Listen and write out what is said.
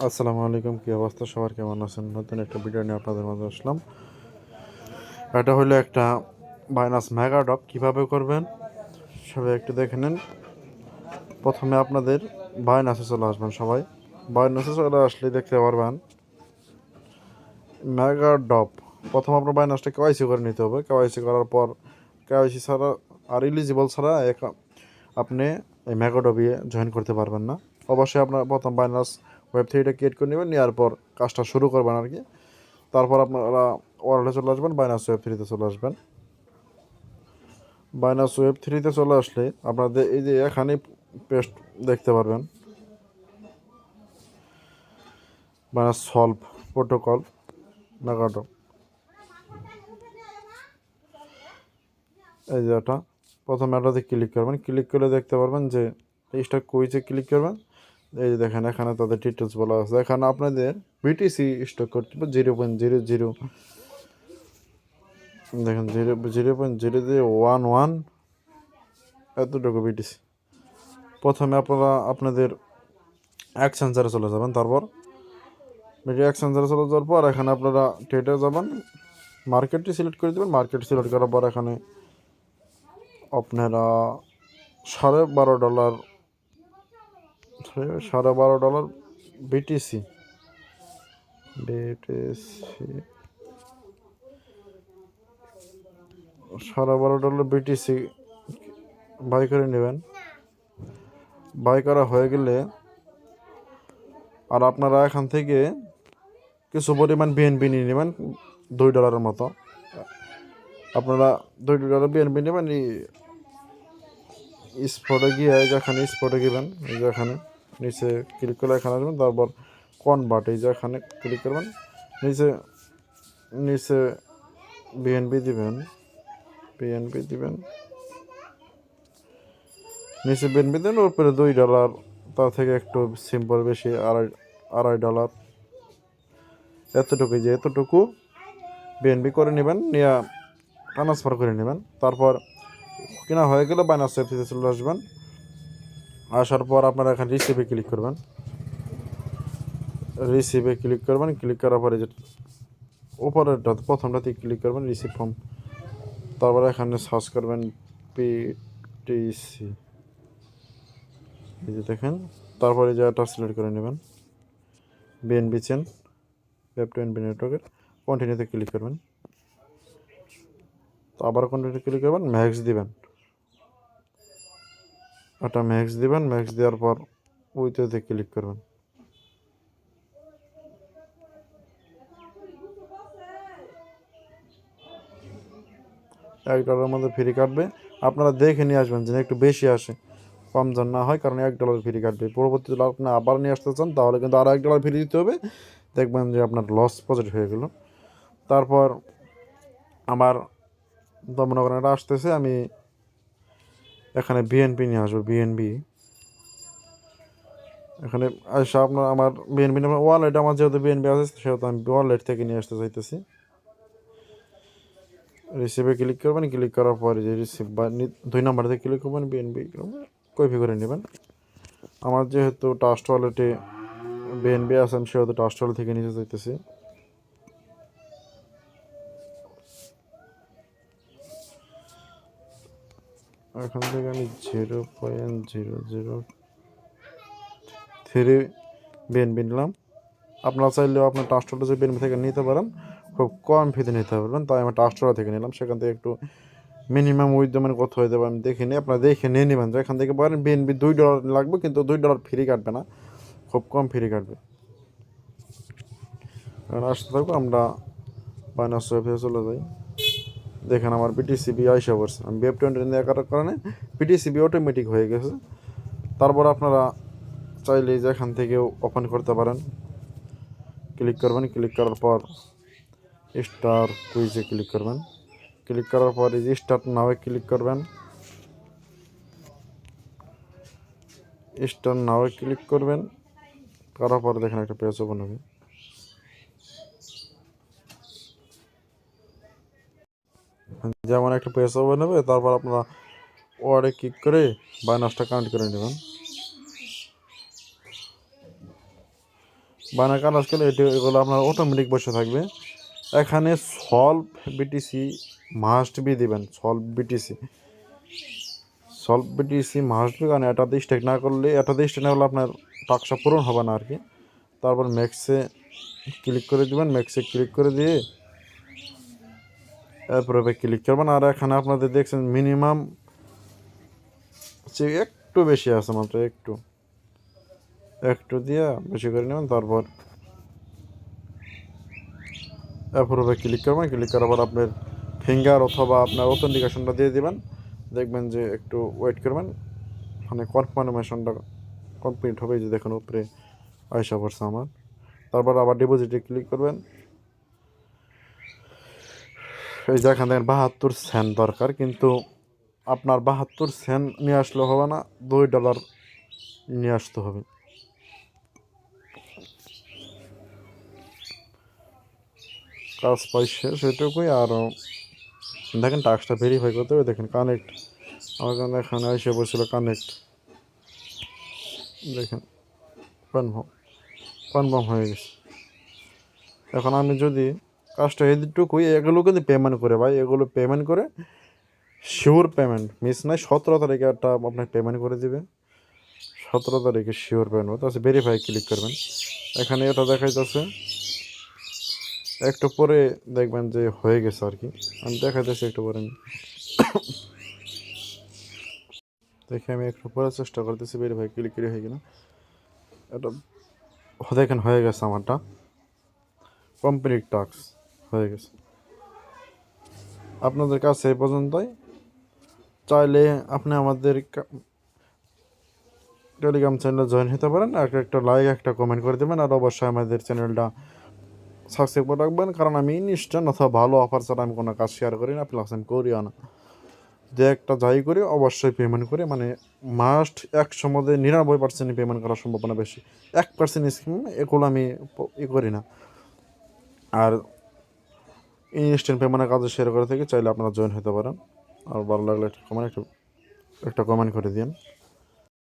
আসসালামু আলাইকুম, কি অবস্থা সবার, কেমন আছেন? নতুন একটা ভিডিও নিয়ে আপনাদের মাঝে আসলাম। এটা হলো একটা বাইনান্স মেগা ড্রপ কীভাবে করবেন সবাই একটু দেখে নেন। প্রথমে আপনাদের বাইনান্সে চলে আসবেন। সবাই বাইনান্সে চলে আসলে দেখতে পারবেন মেগা ড্রপ। প্রথম আপনার বাইনান্সটা কেওয়াইসি করে নিতে হবে। কেওয়াইসি করার পর কেওয়াইসি ছাড়া আর ইলিজিবল ছাড়া আপনি এই মেগা ড্রপে জয়েন করতে পারবেন না। অবশ্যই আপনার প্রথম বাইনান্স ওয়েব3টা ক্রিয়েট করে নেবেন, নেওয়ার পর কাজটা শুরু করবেন আর কি। তারপর আপনারা ওয়ালেটে চলে আসবেন, বাইনান্স ওয়েব3তে চলে আসবেন। বাইনান্স ওয়েব3তে চলে আসলে আপনাদের এই যে এখানে পেস্ট দেখতে পারবেন বাইনান্স সলভ প্রোটোকল মেগাড্রপ। এই যে এটা প্রথম এটাতে ক্লিক করবেন। ক্লিক করে দেখতে পারবেন যে স্টক কুইজে ক্লিক করবেন। এই যে দেখেন এখানে তাদের ডিটেলস বলা আছে। এখানে আপনাদের বিটিসি স্টক করতে হবে 0.00, দেখেন 0.0011 এতটুকু বিটিসি। প্রথমে আপনারা আপনাদের এক্সচেঞ্জারে চলে যাবেন। তারপর এক্সচেঞ্জারে চলে যাওয়ার পর এখানে আপনারা ট্রেডে যাবেন, মার্কেটটি সিলেক্ট করে দেবেন। মার্কেট সিলেক্ট করার পর এখানে আপনারা $12.5 বিটিসি $12.5 বাই করে নেবেন। বাই করা হয়ে গেলে আর আপনারা এখান থেকে কিছু পরিমাণ বিএনপি নিয়ে নেবেন, $2 মতো। আপনারা $2 বিএনপি নেবেন। স্পটে গিয়ে যেখানে স্পটে গেবেন, এই যে এখানে নিচে ক্লিক করে এখানে আসবেন। তারপর কনভার্ট, এই যে এখানে ক্লিক করবেন। নিচে নিচে বিএনপি দিবেন, নিচে বিএনপি দেন। উপরে $2, তার থেকে একটু সিম্পল বেশি $2.5। এতটুকু, যে এতটুকু বিএনপি করে নেবেন, নিয়ে ট্রান্সফার করে নেবেন। তারপর কেনা হয়ে গেলে বাইনান্স ওয়েবসাইটে চলে আসবেন। আসার পর আপনারা এখানে রিসিভে ক্লিক করবেন। ক্লিক করার পরে যে উপরেরটা প্রথমটাতে ক্লিক করবেন, রিসিভ ফর্ম। তারপরে এখানে সার্চ করবেন পিটিসি, এই যে দেখেন। তারপরে যে এটা সিলেক্ট করে নেবেন, বিএনবি চেন ওয়েব2 নেটওয়ার্কের কন্টিনিউতে ক্লিক করবেন। তো আবার কন্টিনিউতে ক্লিক করবেন, ম্যাক্স দিবেন। এটা ম্যাক্স দিবেন। ম্যাক্স দেওয়ার পর উইথতে ক্লিক করবেন। $1 মধ্যে ফ্রি কাটবে। আপনারা দেখে নিয়ে আসবেন যেন একটু বেশি আসে, কম যেন না হয়, কারণ $1 ফ্রি কাটবে। পরবর্তীতে আপনি আবার নিয়ে আসতে চান তাহলে কিন্তু আরও $1 ফ্রি দিতে হবে। দেখবেন যে আপনার লস প্রজেক্ট হয়ে গেল। তারপর আমার মনে করেন এটা আসতেছে, আমি এখানে বিএনপি নিয়ে আসবো। বিএনবি এখানে আসা আমার বিএনপি ওয়ালেট, আমার যেহেতু বিএনপি আছে সেহেতু আমি ওয়ালেট থেকে নিয়ে আসতে চাইতেছি। রিসিভে ক্লিক করবেন। ক্লিক করার পরে যে রিসিভ বা 2 নম্বরতে ক্লিক করবেন, বিএনপি কপি করে নেবেন। আমার যেহেতু ট্রাস্ট ওয়ালেটে বিএনবি আছে, আমি সেহেতু ট্রাস্ট ওয়ালেট থেকে নিতে চাইতেছি। এখান থেকে আমি 0.003 বিএনবি নিলাম। আপনারা চাইলেও আপনার ট্রাস্ট ওয়ালেটে যে বিএনবি থেকে নিতে পারেন, খুব কম ফিতে নিতে পারবেন। তাই আমি ট্রাস্ট ওয়ালেট থেকে নিলাম। সেখান থেকে একটু মিনিমাম উইথড্রমের কত হয়ে যাবে আমি দেখে নিই। আপনারা দেখে নিয়ে নেবেন যে এখান থেকে পারেন বিএনবি $2 লাগবে, কিন্তু $2 ফ্রি কাটবে না, খুব কম ফ্রি কাটবে। আসতে থাকবো, আমরা বাইনান্স ওয়েবসাইটে চলে যাই। দেখেন আমার বিটিসিবি আইসা পড়ছে। আমি ওয়েব2 দেওয়ার কারণে বিটিসিবি অটোমেটিক হয়ে গেছে। তারপর আপনারা চাইলে যে এখান থেকেও ওপেন করতে পারেন। ক্লিক করবেন। ক্লিক করার পর স্টার কুইজে ক্লিক করবেন। ক্লিক করার পর স্টার্ট নাও ক্লিক করবেন। স্টার্ট নাও ক্লিক করবেন। করার পর দেখেন একটা পেজ ওপেন হবে। যেমন একটা পেজ ওপেন হবে, তারপর আপনারা ওয়ার্ডে ক্লিক করে বাইনান্সটা কানেক্ট করে নেবেন। বানার কাজ করলে এগুলো আপনার অটোমেটিক বসে থাকবে। এখানে সলভ বিটিসি মাস্ট বি দিবেন, সলভ বিটিসি মাস্ট বি, কারণ এটা দিয়ে স্টেক না করলে, এটা দিয়ে স্টেক না করলে আপনার টাস্কটা পূরণ হবে না আর কি। তারপর ম্যাক্সে ক্লিক করে দেবেন, ম্যাক্সে ক্লিক করে দিয়ে এরপরে ক্লিক করবেন। আর এখানে আপনাদের দেখছেন মিনিমাম একটু বেশি আছে, মাত্র একটু দিয়ে বেশি করে নেবেন। তারপর এরপরে ক্লিক করবেন, ক্লিক করার পর আপনার ফিঙ্গার অথবা আপনার অথেন্টিকেশনটা দিয়ে দেবেন। দেখবেন যে একটু ওয়েট করবেন, মানে কনফার্মেশনটা কমপ্লিট হবে। যে দেখুন উপরে আইসা পড়ছে আমার। তারপর আবার ডিপোজিটে ক্লিক করবেন। এই যে এখানে দেখেন 72 সেন্ট দরকার, কিন্তু আপনার 72 সেন্ট নিয়ে আসলে হবে না, $2 নিয়ে আসতে হবে। কাজ পাইছে সেটুকুই। আর দেখেন টাস্কটা ভেরিফাই করতে হবে। দেখেন কানেক্ট, আমার কাছে এখানে এসে বলছিল কানেক্ট, দেখেন কনফার্ম হয়ে গেছে। এখন আমি যদি কাজটা এদিকটুকুই, এগুলো কিন্তু পেমেন্ট করে ভাই, এগুলো পেমেন্ট করে শিওর পেমেন্ট মিস নাই। 17 তারিখে একটা আপনার পেমেন্ট করে দিবে, 17 তারিখে শিওর পেমেন্ট হবে। তাহলে ভেরিফাই ক্লিক করবেন। এখানে এটা দেখাইতেছে, একটু পরে দেখবেন যে হয়ে গেছে আর কি। আমি দেখাইতেছি একটু পরে, দেখে আমি একটু পরে চেষ্টা করতেছি ভেরিফাই ক্লিক করে হয়ে কিনা। এটা দেখেন হয়ে গেছে, আমারটা কমপ্লিট টাস্ক হয়ে গেছে। আপনাদের কাছে এই পর্যন্তই। চাইলে আপনি আমাদের টেলিগ্রাম চ্যানেলে জয়েন হতে পারেন। একটা লাইক, একটা কমেন্ট করে দেবেন। আর অবশ্যই আমাদের চ্যানেলটা সাবস্ক্রাইব করে রাখবেন, কারণ আমি ইনস্ট্যান্ট অথবা ভালো অফার ছাড়া আমি কোনো কাজ শেয়ার করি না, প্লাস আমি করিও না। যে একটা যাই করি অবশ্যই পেমেন্ট করি, মানে মাস্ট 100 মধ্যে 99% পেমেন্ট করার সম্ভাবনা বেশি। 1% স্কিম এগুলো আমি করি না। আর ইনস্ট্যান্ট পেমেন্টের কাজে শেয়ার করে থাকি, চাইলে আপনারা জয়েন হতে পারেন। আর ভালো লাগলে একটা কমেন্ট করে দিন।